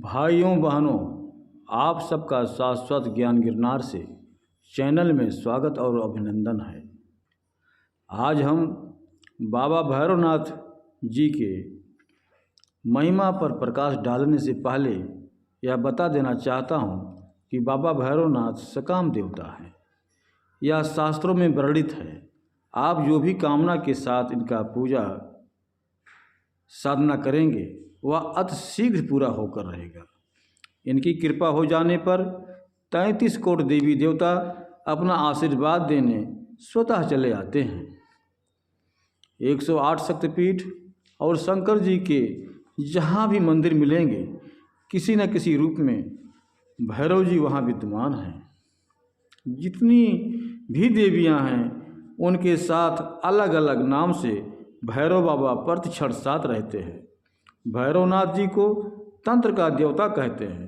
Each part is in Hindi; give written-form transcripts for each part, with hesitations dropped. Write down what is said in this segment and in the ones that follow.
भाइयों बहनों, आप सबका शाश्वत ज्ञान गिरनार से चैनल में स्वागत और अभिनंदन है। आज हम बाबा भैरवनाथ जी के महिमा पर प्रकाश डालने से पहले यह बता देना चाहता हूँ कि बाबा भैरवनाथ सकाम देवता हैं। यह शास्त्रों में वर्णित है। आप जो भी कामना के साथ इनका पूजा साधना करेंगे वह अति शीघ्र पूरा होकर रहेगा। इनकी कृपा हो जाने पर 33 करोड़ देवी देवता अपना आशीर्वाद देने स्वतः चले आते हैं। 108 शक्तिपीठ और शंकर जी के जहाँ भी मंदिर मिलेंगे, किसी न किसी रूप में भैरव जी वहाँ विद्यमान हैं। जितनी भी देवियाँ हैं उनके साथ अलग अलग नाम से भैरव बाबा प्रतिक्षण साथ रहते हैं। भैरवनाथ जी को तंत्र का देवता कहते हैं।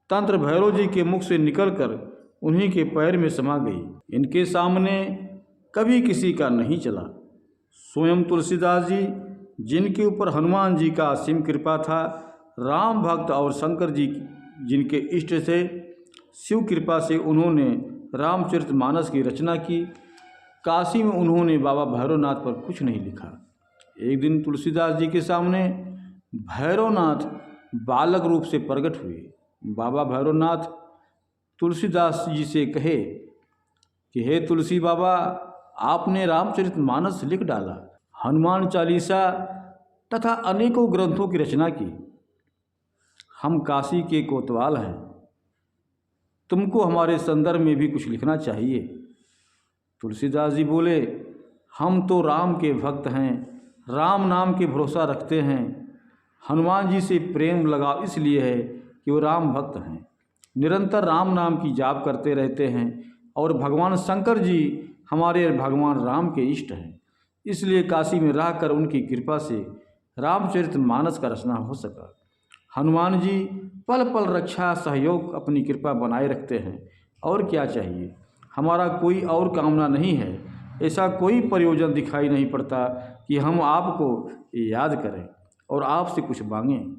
तंत्र भैरव जी के मुख से निकलकर उन्हीं के पैर में समा गई। इनके सामने कभी किसी का नहीं चला। स्वयं तुलसीदास जी, जिनके ऊपर हनुमान जी का असीम कृपा था, राम भक्त और शंकर जी जिनके इष्ट थे, शिव कृपा से उन्होंने रामचरितमानस की रचना की। काशी में उन्होंने बाबा भैरवनाथ पर कुछ नहीं लिखा। एक दिन तुलसीदास जी के सामने भैरवनाथ बालक रूप से प्रकट हुए। बाबा भैरवनाथ तुलसीदास जी से कहे कि हे तुलसी बाबा, आपने रामचरितमानस लिख डाला, हनुमान चालीसा तथा अनेकों ग्रंथों की रचना की। हम काशी के कोतवाल हैं, तुमको हमारे संदर्भ में भी कुछ लिखना चाहिए। तुलसीदास जी बोले, हम तो राम के भक्त हैं, राम नाम के भरोसा रखते हैं। हनुमान जी से प्रेम लगाव इसलिए है कि वो राम भक्त हैं, निरंतर राम नाम की जाप करते रहते हैं। और भगवान शंकर जी हमारे भगवान राम के इष्ट हैं, इसलिए काशी में रहकर उनकी कृपा से रामचरितमानस का रचना हो सका। हनुमान जी पल पल रक्षा सहयोग अपनी कृपा बनाए रखते हैं। और क्या चाहिए, हमारा कोई और कामना नहीं है। ऐसा कोई प्रयोजन दिखाई नहीं पड़ता कि हम आपको याद करें और आपसे कुछ मांगें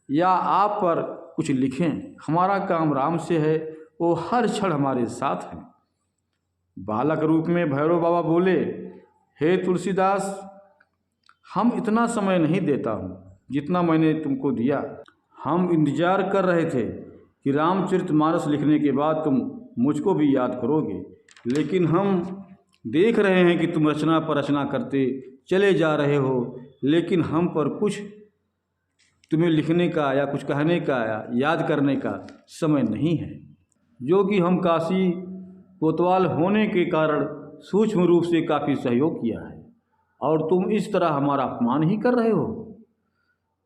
या आप पर कुछ लिखें। हमारा काम राम से है, वो हर क्षण हमारे साथ हैं। बालक रूप में भैरव बाबा बोले, हे तुलसीदास, हम इतना समय नहीं देता हूँ जितना मैंने तुमको दिया। हम इंतजार कर रहे थे कि रामचरितमानस लिखने के बाद तुम मुझको भी याद करोगे, लेकिन हम देख रहे हैं कि तुम रचना पर रचना करते चले जा रहे हो, लेकिन हम पर कुछ तुम्हें लिखने का या कुछ कहने का या याद करने का समय नहीं है। जो कि हम काशी कोतवाल होने के कारण सूक्ष्म रूप से काफ़ी सहयोग किया है, और तुम इस तरह हमारा अपमान ही कर रहे हो।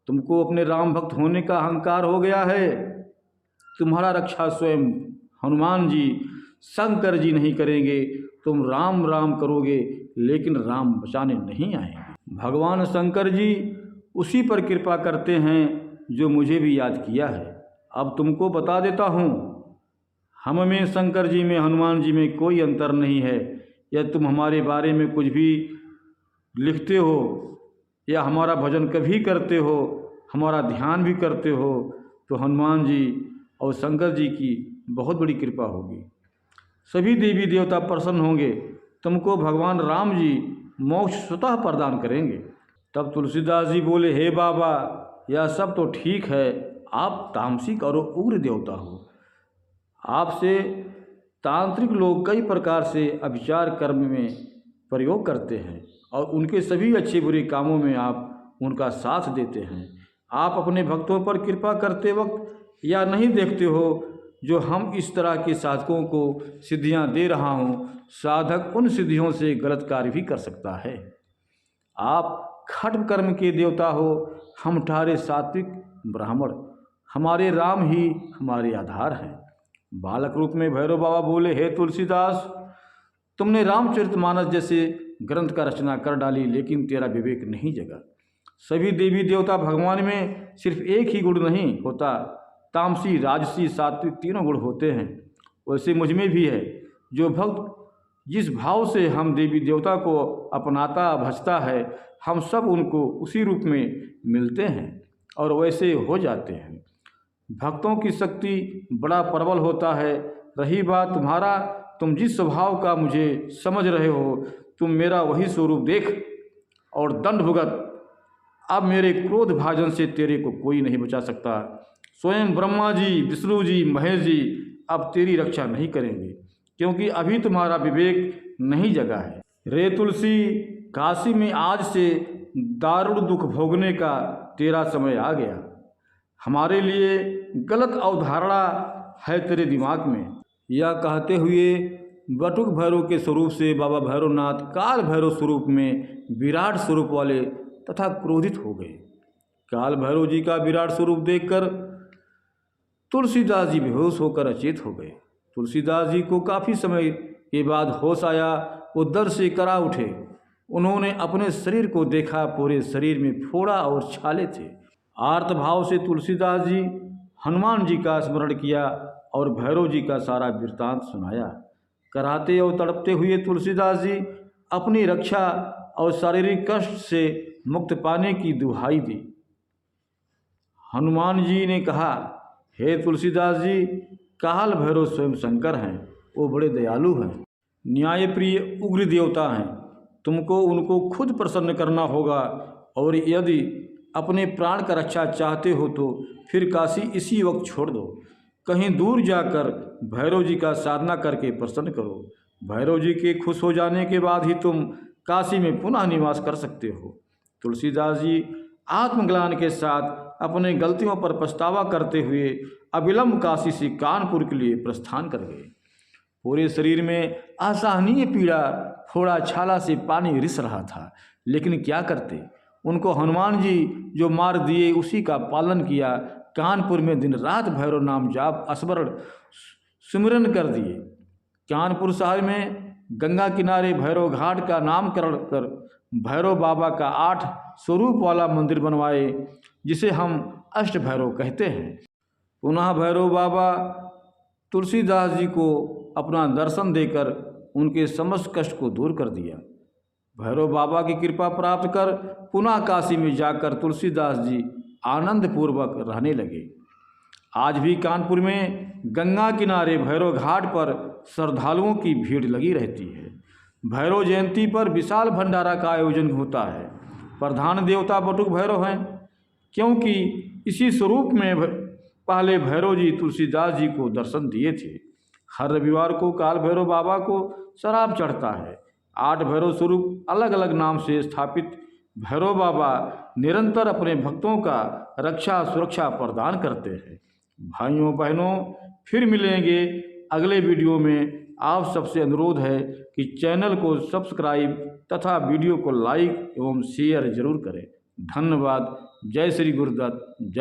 तुमको अपने राम भक्त होने का अहंकार हो गया है। तुम्हारा रक्षा स्वयं हनुमान जी, शंकर जी नहीं करेंगे। तुम राम राम करोगे, लेकिन राम बचाने नहीं आएंगे। भगवान शंकर जी उसी पर कृपा करते हैं जो मुझे भी याद किया है। अब तुमको बता देता हूँ, हम में, शंकर जी में, हनुमान जी में कोई अंतर नहीं है। या तुम हमारे बारे में कुछ भी लिखते हो या हमारा भजन कभी करते हो, हमारा ध्यान भी करते हो, तो हनुमान जी और शंकर जी की बहुत बड़ी कृपा होगी। सभी देवी देवता प्रसन्न होंगे। तुमको भगवान राम जी मोक्ष स्वतः प्रदान करेंगे। तब तुलसीदास जी बोले, हे बाबा, यह सब तो ठीक है, आप तामसिक और उग्र देवता हो। आपसे तांत्रिक लोग कई प्रकार से अभिचार कर्म में प्रयोग करते हैं और उनके सभी अच्छे बुरे कामों में आप उनका साथ देते हैं। आप अपने भक्तों पर कृपा करते वक्त या नहीं देखते हो जो हम इस तरह के साधकों को सिद्धियां दे रहा हूं, साधक उन सिद्धियों से गलत कार्य भी कर सकता है। आप खट्व कर्म के देवता हो, हम ठहरे सात्विक ब्राह्मण। हमारे राम ही हमारे आधार हैं। बालक रूप में भैरव बाबा बोले, हे तुलसीदास, तुमने रामचरितमानस जैसे ग्रंथ का रचना कर डाली, लेकिन तेरा विवेक नहीं जगा। सभी देवी देवता भगवान में सिर्फ एक ही गुण नहीं होता, तामसी, राजसी, सात्विक तीनों गुण होते हैं। वैसे मुझ में भी है। जो भक्त जिस भाव से हम देवी देवता को अपनाता भजता है, हम सब उनको उसी रूप में मिलते हैं और वैसे हो जाते हैं। भक्तों की शक्ति बड़ा प्रबल होता है। रही बात तुम्हारा, तुम जिस स्वभाव का मुझे समझ रहे हो, तुम मेरा वही स्वरूप देख और दंड भुगत। अब मेरे क्रोध भाजन से तेरे को कोई नहीं बचा सकता। स्वयं ब्रह्मा जी, विष्णु जी, महेश जी अब तेरी रक्षा नहीं करेंगे, क्योंकि अभी तुम्हारा विवेक नहीं जगा है। रे तुलसी, काशी में आज से दारुण दुख भोगने का तेरा समय आ गया। हमारे लिए गलत अवधारणा है तेरे दिमाग में। यह कहते हुए बटुक भैरव के स्वरूप से बाबा भैरवनाथ काल भैरव स्वरूप में विराट स्वरूप वाले तथा क्रोधित हो गए। काल भैरव जी का विराट स्वरूप देखकर तुलसीदास जी बेहोश होकर अचेत हो गए। तुलसीदास जी को काफ़ी समय के बाद होश आया। वो दर्द से करा उठे। उन्होंने अपने शरीर को देखा, पूरे शरीर में फोड़ा और छाले थे। आर्त भाव से तुलसीदास जी हनुमान जी का स्मरण किया और भैरव जी का सारा वृत्तांत सुनाया। कराहते और तड़पते हुए तुलसीदास जी अपनी रक्षा और शारीरिक कष्ट से मुक्त पाने की दुहाई दी। हनुमान जी ने कहा, हे तुलसीदास जी, काल भैरव स्वयं शंकर हैं। वो बड़े दयालु हैं, न्यायप्रिय उग्र देवता हैं। तुमको उनको खुद प्रसन्न करना होगा, और यदि अपने प्राण का रक्षा चाहते हो तो फिर काशी इसी वक्त छोड़ दो। कहीं दूर जाकर भैरव जी का साधना करके प्रसन्न करो। भैरव जी के खुश हो जाने के बाद ही तुम काशी में पुनः निवास कर सकते हो। तुलसीदास जी आत्मग्लानि के साथ अपने गलतियों पर पछतावा करते हुए अविलंब काशी से कानपुर के लिए प्रस्थान कर गए। पूरे शरीर में असहनीय पीड़ा, फोड़ा छाला से पानी रिस रहा था, लेकिन क्या करते। उनको हनुमान जी जो मार दिए उसी का पालन किया। कानपुर में दिन रात भैरव नाम जाप स्मरण सुमिरन कर दिए। कानपुर शहर में गंगा किनारे भैरव घाट का नामकरण कर भैरव बाबा का 8 स्वरूप वाला मंदिर बनवाए, जिसे हम अष्ट भैरव कहते हैं। पुनः भैरव बाबा तुलसीदास जी को अपना दर्शन देकर उनके समस्त कष्ट को दूर कर दिया। भैरव बाबा की कृपा प्राप्त कर पुनः काशी में जाकर तुलसीदास जी आनंद पूर्वक रहने लगे। आज भी कानपुर में गंगा किनारे भैरव घाट पर श्रद्धालुओं की भीड़ लगी रहती है। भैरव जयंती पर विशाल भंडारा का आयोजन होता है। प्रधान देवता बटुक भैरव हैं, क्योंकि इसी स्वरूप में पहले भैरव जी तुलसीदास जी को दर्शन दिए थे। हर रविवार को काल भैरव बाबा को शराब चढ़ता है। 8 भैरव स्वरूप अलग अलग नाम से स्थापित भैरव बाबा निरंतर अपने भक्तों का रक्षा सुरक्षा प्रदान करते हैं। भाइयों बहनों, फिर मिलेंगे अगले वीडियो में। आप सबसे अनुरोध है कि चैनल को सब्सक्राइब तथा वीडियो को लाइक एवं शेयर जरूर करें। धन्यवाद। जय श्री गुरुदत्त। जय